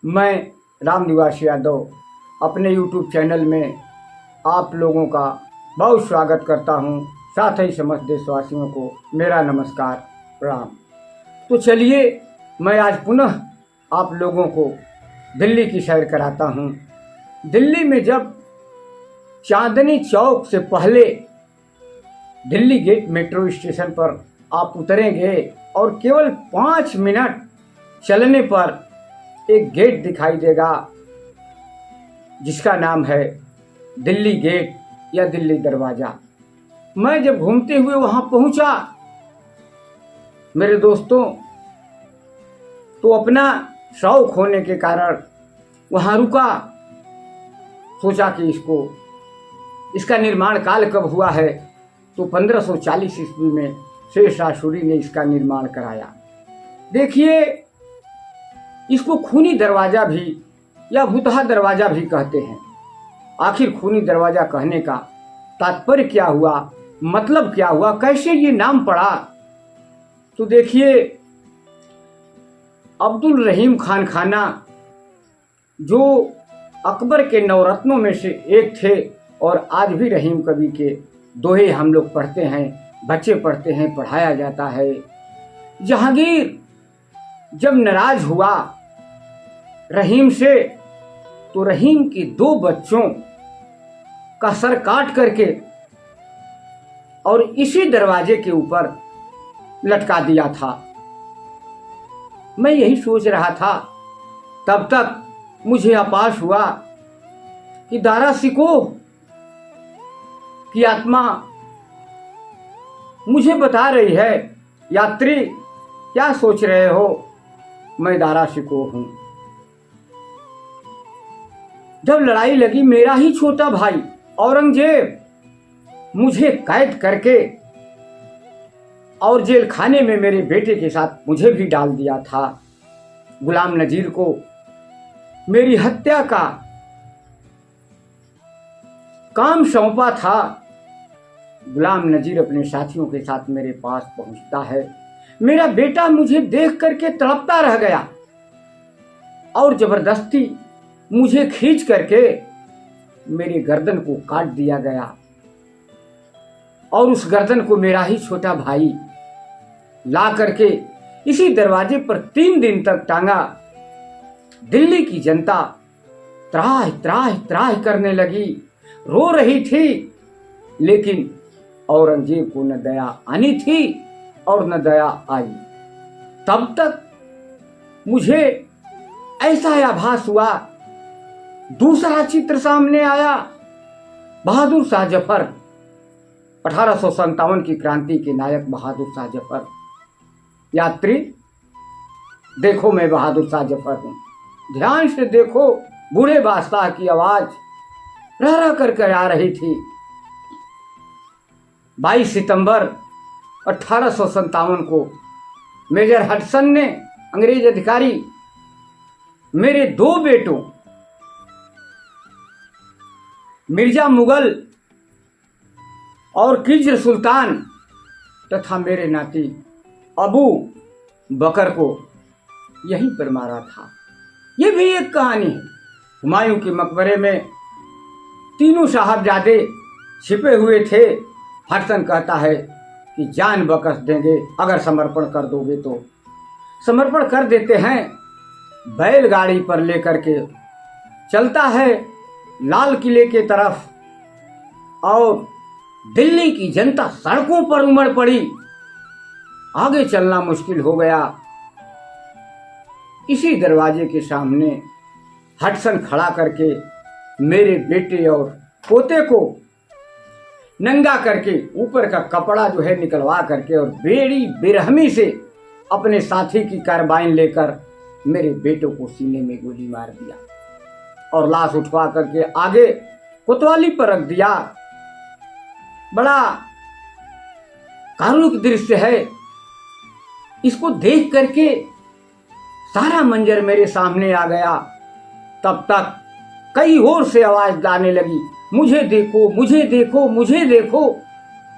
मैं रामनिवास यादव अपने YouTube channel में आप लोगों का बहुत स्वागत करता हूं। साथ ही समस्त देशवासियों को मेरा नमस्कार प्रणाम। तो चलिए मैं आज पुनः आप लोगों को दिल्ली की सैर कराता हूं। दिल्ली में जब चांदनी चौक से पहले दिल्ली गेट मेट्रो स्टेशन पर आप उतरेंगे और केवल 5 मिनट चलने पर एक गेट दिखाई देगा जिसका नाम है दिल्ली गेट या दिल्ली दरवाजा। मैं जब घूमते हुए वहां पहुंचा मेरे दोस्तों, तो अपना शौक होने के कारण वहां रुका। सोचा कि इसका निर्माण काल कब हुआ है, तो 1540 ईस्वी में शेरशाह सूरी ने इसका निर्माण कराया। देखिए, इसको खूनी दरवाजा भी या भूतहा दरवाजा भी कहते हैं। आखिर खूनी दरवाजा कहने का तात्पर्य क्या हुआ, मतलब क्या हुआ, कैसे ये नाम पड़ा? तो देखिए, अब्दुल रहीम खान खाना जो अकबर के नवरत्नों में से एक थे और आज भी रहीम कवि के दोहे हम लोग पढ़ते हैं, बच्चे पढ़ते हैं, पढ़ाया जाता है। जहांगीर जब नाराज हुआ रहीम से, तो रहीम के 2 बच्चों का सर काट करके और इसी दरवाजे के ऊपर लटका दिया था। मैं यही सोच रहा था, तब तक मुझे आभास हुआ कि दारा शिकोह की आत्मा मुझे बता रही है, यात्री क्या सोच रहे हो, मैं दारा शिकोह हूं। जब लड़ाई लगी, मेरा ही छोटा भाई औरंगजेब मुझे कैद करके और जेल खाने में मेरे बेटे के साथ मुझे भी डाल दिया था। गुलाम नजीर को मेरी हत्या का काम सौंपा था। गुलाम नजीर अपने साथियों के साथ मेरे पास पहुंचता है। मेरा बेटा मुझे देख करके तड़पता रह गया और जबरदस्ती मुझे खींच करके मेरी गर्दन को काट दिया गया और उस गर्दन को मेरा ही छोटा भाई ला करके इसी दरवाजे पर 3 दिन तक टांगा। दिल्ली की जनता त्राह त्राह त्राह करने लगी, रो रही थी, लेकिन औरंगजेब को न दया आनी थी और न दया आई। तब तक मुझे ऐसा आभास हुआ, दूसरा चित्र सामने आया। बहादुर शाह जफर, 1857 की क्रांति के नायक बहादुर शाह जफर। यात्री देखो, मैं बहादुर शाह जफर हूं। ध्यान से देखो, बूढ़े बादशाह की आवाज रह रह कर आ रही थी। 22 सितंबर 1857 को मेजर हडसन ने, अंग्रेज अधिकारी, मेरे 2 बेटों मिर्जा मुगल और किज्र सुल्तान तथा मेरे नाती अबू बकर को यहीं पर मारा था। ये भी एक कहानी है। हुमायूं के मकबरे में तीनों साहबजादे छिपे हुए थे। हडसन कहता है कि जान बकस देंगे अगर समर्पण कर दोगे तो। समर्पण कर देते हैं। बैलगाड़ी पर लेकर के चलता है लाल किले के तरफ और दिल्ली की जनता सड़कों पर उमड़ पड़ी। आगे चलना मुश्किल हो गया। इसी दरवाजे के सामने हडसन खड़ा करके मेरे बेटे और पोते को नंगा करके ऊपर का कपड़ा जो है निकलवा करके और बेड़ी बेरहमी से अपने साथी की कार्बाइन लेकर मेरे बेटों को सीने में गोली मार दिया और लाश उठवा करके आगे कोतवाली पर रख दिया। बड़ा कारुणिक दृश्य है। इसको देख करके सारा मंजर मेरे सामने आ गया। तब तक कई ओर से आवाज आने लगी, मुझे देखो, मुझे देखो, मुझे देखो।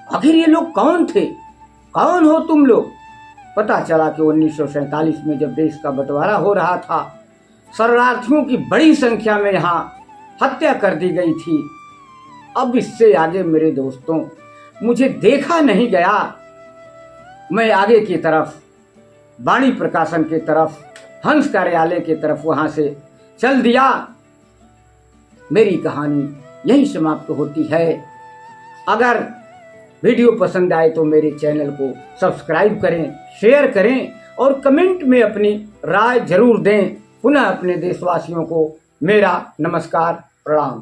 आखिर ये लोग कौन थे? कौन हो तुम लोग? पता चला कि 1947 में जब देश का बंटवारा हो रहा था, शरणार्थियों की बड़ी संख्या में यहाँ हत्या कर दी गई थी। अब इससे आगे मेरे दोस्तों मुझे देखा नहीं गया। मैं आगे की तरफ वाणी प्रकाशन की तरफ, हंस कार्यालय की तरफ वहां से चल दिया। मेरी कहानी यही समाप्त होती है। अगर वीडियो पसंद आए तो मेरे चैनल को सब्सक्राइब करें, शेयर करें और कमेंट में अपनी राय जरूर दें। पुनः अपने देशवासियों को मेरा नमस्कार, प्रणाम।